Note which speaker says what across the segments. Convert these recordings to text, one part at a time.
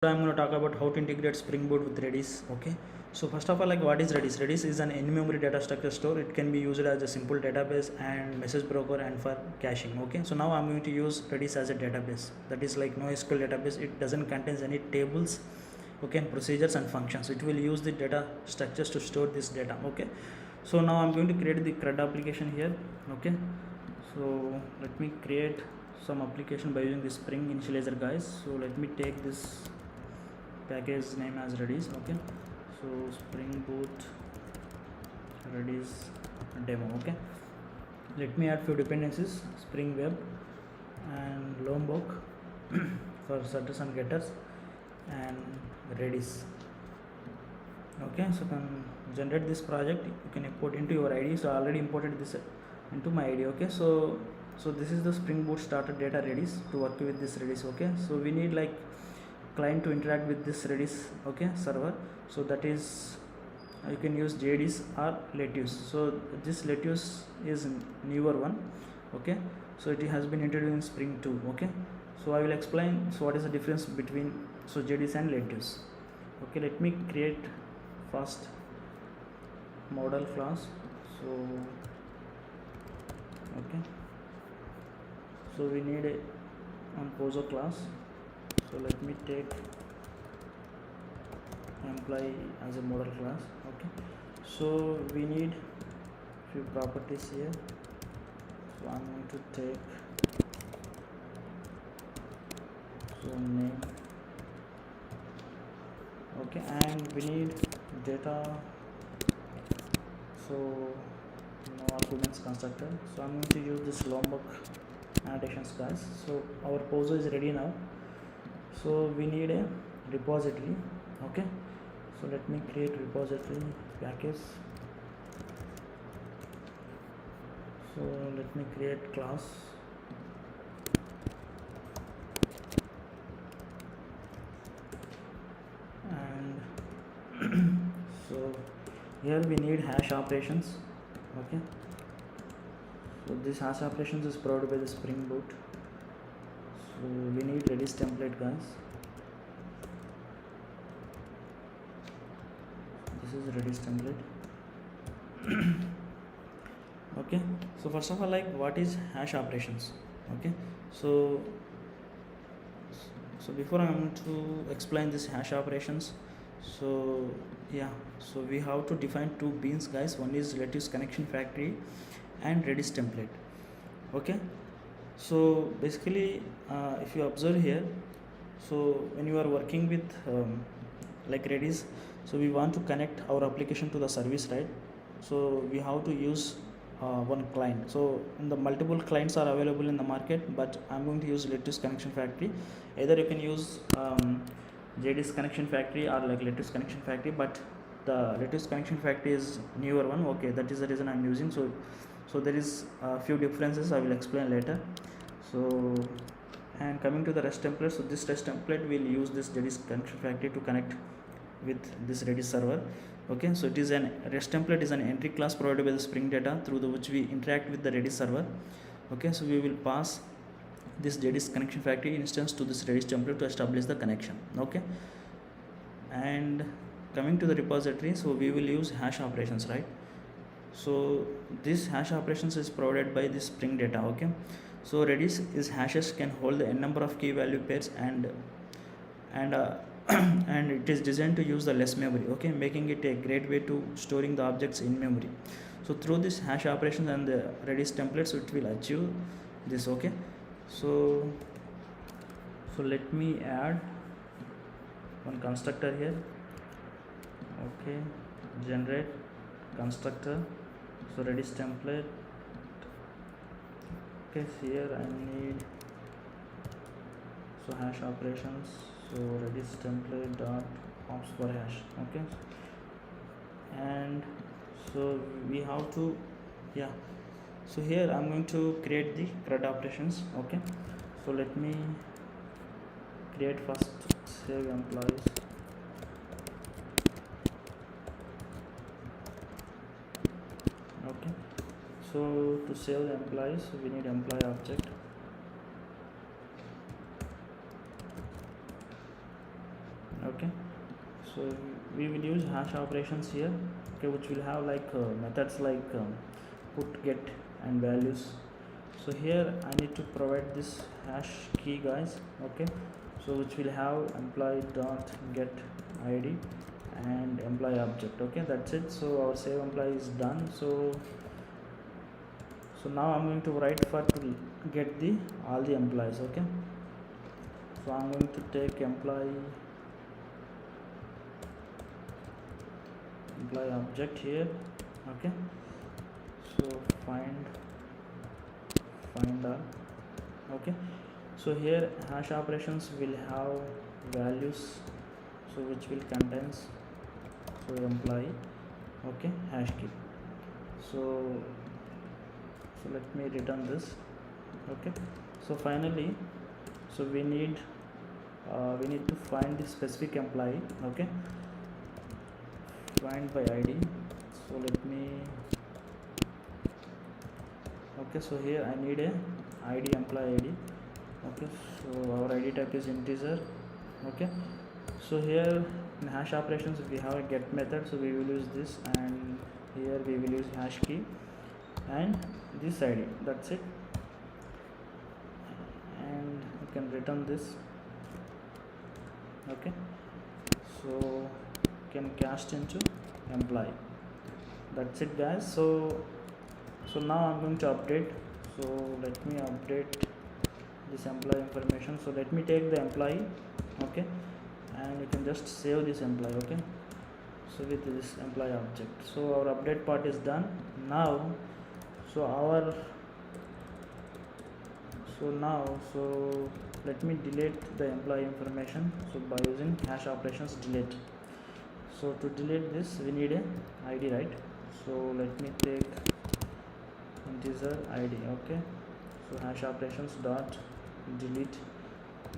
Speaker 1: I'm going to talk about how to integrate Spring Boot with Redis. Okay, so first of all, like, what is Redis? Redis is an in-memory data structure store. It can be used as a simple database and message broker and for caching. Okay, so now I'm going to use Redis as a database. That is like NoSQL database. It doesn't contain any tables, okay, and procedures and functions. It will use the data structures to store this data. Okay, so now I'm going to create the CRUD application here. Okay, so let me create some application by using the Spring initializer, guys. So let me take this package name as Redis. Okay, so Spring Boot Redis demo. Okay, let me add few dependencies: Spring Web and Lombok for setters and getters, and Redis. Okay, so can generate this project. You can import into your ID. So I already imported this into my ID. Okay, so this is the Spring Boot starter data Redis to work with this Redis. Okay, so we need like client to interact with this Redis, okay, server. So that is you can use Jedis or Lettuce. So this Lettuce is newer one. Okay, so it has been introduced in Spring 2. Okay, so I will explain so what is the difference between Jedis and Lettuce. Okay, let me create first model class. So okay, so we need a poso class. So let me take employee as a model class. Okay, so we need few properties here. So I'm going to take name. Okay, and we need data. So no arguments constructor. So I'm going to use this Lombok annotations, guys. So our poso is ready now. So we need a repository. Okay, so let me create repository package. So let me create class. And so here we need hash operations. Okay, so this hash operations is provided by the Spring Boot. So we need Redis template, guys. This is Redis template. Okay, so first of all, like, what is hash operations? Okay, so before I'm going to explain this hash operations, so yeah, so we have to define two beans, guys. One is Lettuce connection factory and Redis template. Okay, so basically if you observe here, so when you are working with like Redis, so we want to connect our application to the service, right? So we have to use one client. So the multiple clients are available in the market, but I'm going to use Lettuce connection factory. Either you can use Jedis connection factory or like Lettuce connection factory, but the Lettuce connection factory is newer one. Okay, that is the reason I'm using. So there is a few differences I will explain later. So, and coming to the REST template, so this REST template will use this Jedis connection factory to connect with this Redis server. Okay, so it is an REST template is an entry class provided by the Spring data through which we interact with the Redis server. Okay, so we will pass this Jedis connection factory instance to this Redis template to establish the connection. Okay, and coming to the repository, so we will use hash operations, right? So this hash operations is provided by this Spring data. Okay, so Redis is hashes can hold n number of key value pairs and and it is designed to use the less memory. Okay, making it a great way to storing the objects in memory. So through this hash operations and the Redis templates, it will achieve this. Okay, so let me add one constructor here. Okay, generate constructor. So Redis template. Okay, here I need so hash operations. So Redis template dot ops for hash. Okay, and so we have to, yeah, so here I'm going to create the CRUD operations. Okay, so let me create first save employees. Okay, so to save the employees, we need employee object. Okay, so we will use hash operations here, okay, which will have like methods like put, get and values. So here I need to provide this hash key, guys, okay, so which will have employee dot get id and employee object. Okay, that's it. So our save employee is done. So now I'm going to write for to get the all the employees. Okay, so I'm going to take employee object here. Okay, so find all. Okay, so here hash operations will have values, so which will contains so employee, okay, hash key. So let me return this. Okay, so finally, so we need to find the specific employee. Okay, find by id. So let me, okay, so here I need a id, employee id. Okay, so our id type is integer. Okay, so here in hash operations we have a get method, so we will use this, and here we will use hash key and this id. That's it, and you can return this. Okay, so you can cast into employee. That's it, guys. So now I'm going to update. So let me update this employee information. So let me take the employee, okay, and you can just save this employee. Okay, so with this employee object, so our update part is done now. So let me delete the employee information, so by using hash operations delete. So to delete this we need a id, right? So let me take integer id. Okay, so hash operations dot delete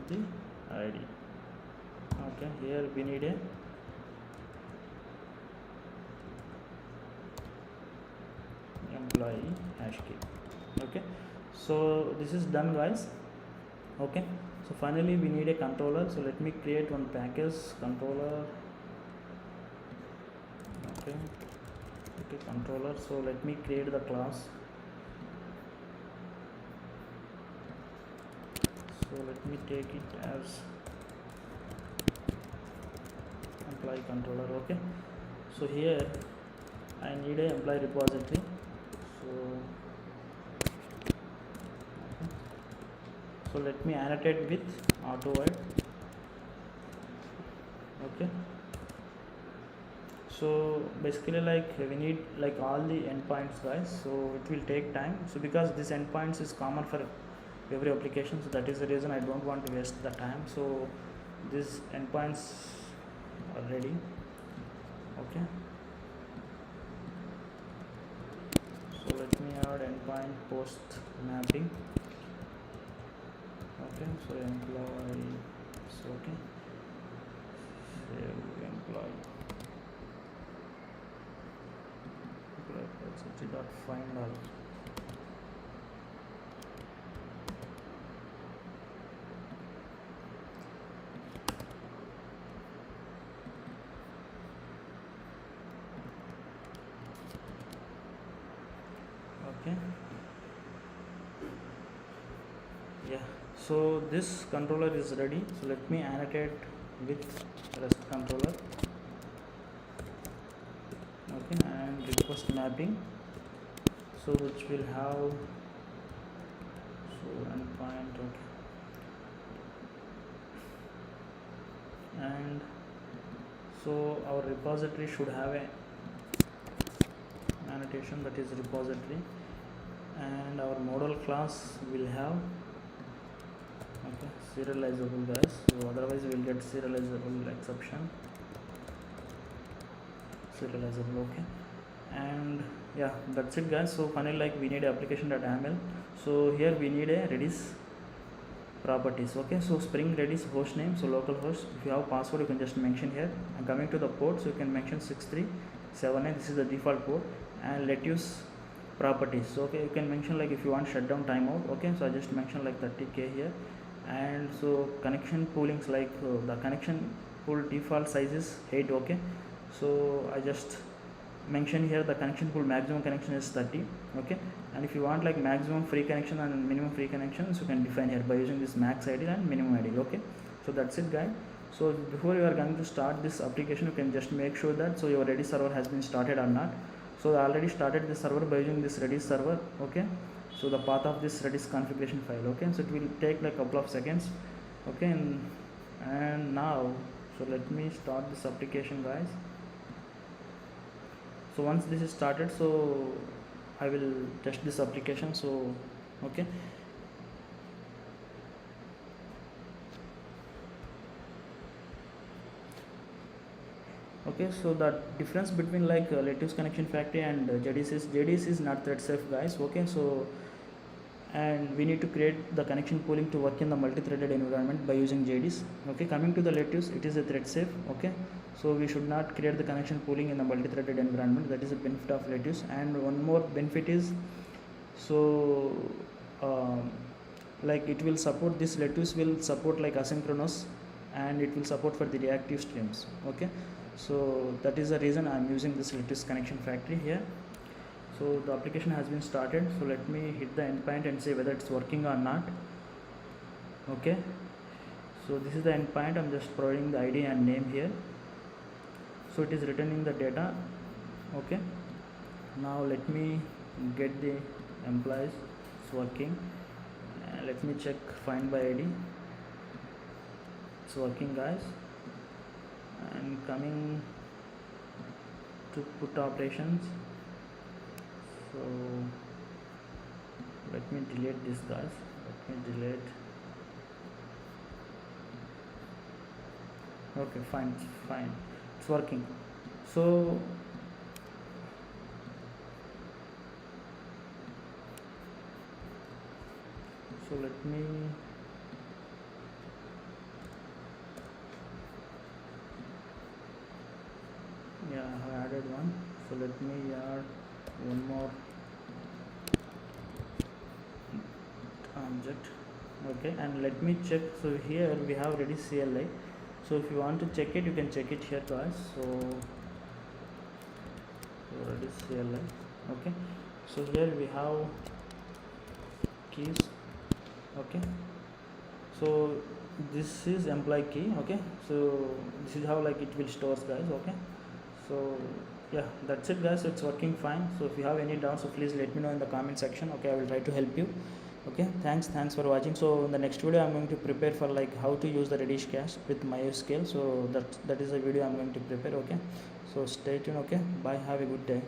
Speaker 1: the id. Okay, here we need a employee hash key. Okay, so this is done, guys. Okay, so finally we need a controller. So let me create one package controller. Okay, controller. So let me create the class. So let me take it as employee controller. Okay, so here I need a employee repository. So let me annotate with auto void. Okay, so basically like we need like all the endpoints, guys, so it will take time. So because this endpoints is common for every application, so that is the reason I don't want to waste the time. So these endpoints are ready. Okay, so let me add endpoint post mapping. Okay, so employee, so okay, save employee dot find all. Okay, yeah, so this controller is ready. So let me annotate with REST controller. Okay, and request mapping, so which will have so endpoint. Okay, and so our repository should have a annotation, that is repository, and our model class will have okay serializable, guys. So otherwise we will get serializable exception. Serializable. Okay, and yeah, that's it, guys. So finally, like we need application.yaml. So here we need a Redis properties. Okay, so Spring Redis host name, so localhost. If you have password you can just mention here, and coming to the port, so you can mention 6378. This is the default port, and lettuce properties. So okay, you can mention like if you want shutdown timeout. Okay, so I just mention like 30k here. And so connection poolings, like the connection pool default size is 8. Okay, so I just mention here the connection pool maximum connection is 30. Okay, and if you want like maximum free connection and minimum free connections, you can define here by using this max id and minimum id. Okay, so that's it guys. So before you are going to start this application, you can just make sure that so your Redis server has been started or not. So I already started the server by using this Redis server. Okay, so the path of this Redis configuration file. Okay, so it will take like a couple of seconds. Okay, and now so let me start this application guys. So once this is started, so I will test this application. So okay, okay, so the difference between like Lettuce Connection Factory and Jedis is not thread safe guys. Okay, so and we need to create the connection pooling to work in the multi-threaded environment by using Jedis. Okay, coming to the Lettuce, it is a thread safe. Okay, so we should not create the connection pooling in the multi-threaded environment. That is a benefit of Lettuce. And one more benefit is so like it will support, this Lettuce will support like asynchronous, and it will support for the reactive streams. Okay, so that is the reason I am using this Lettuce Connection Factory here. So the application has been started. So let me hit the endpoint and see whether it's working or not. Okay, so this is the endpoint. I'm just providing the ID and name here. So it is returning the data. Okay, now let me get the employees. It's working. Let me check find by ID. It's working guys. And coming to put operations, so let me delete this guys. Let me delete. Okay, fine, it's working. So let me I added one. So let me add one more object. Okay, and let me check. So here we have Redis CLI. So if you want to check it, you can check it here guys. So Redis CLI. Okay, so here we have keys. Okay, so this is employee key. Okay, so this is how like it will stores guys. Okay, so yeah, that's it guys. So it's working fine. So if you have any doubts, so please let me know in the comment section. Okay, I will try to help you. Okay, thanks for watching. So in the next video I'm going to prepare for like how to use the Redis cache with MySQL. So that is the video I'm going to prepare. Okay, so stay tuned. Okay, bye, have a good day.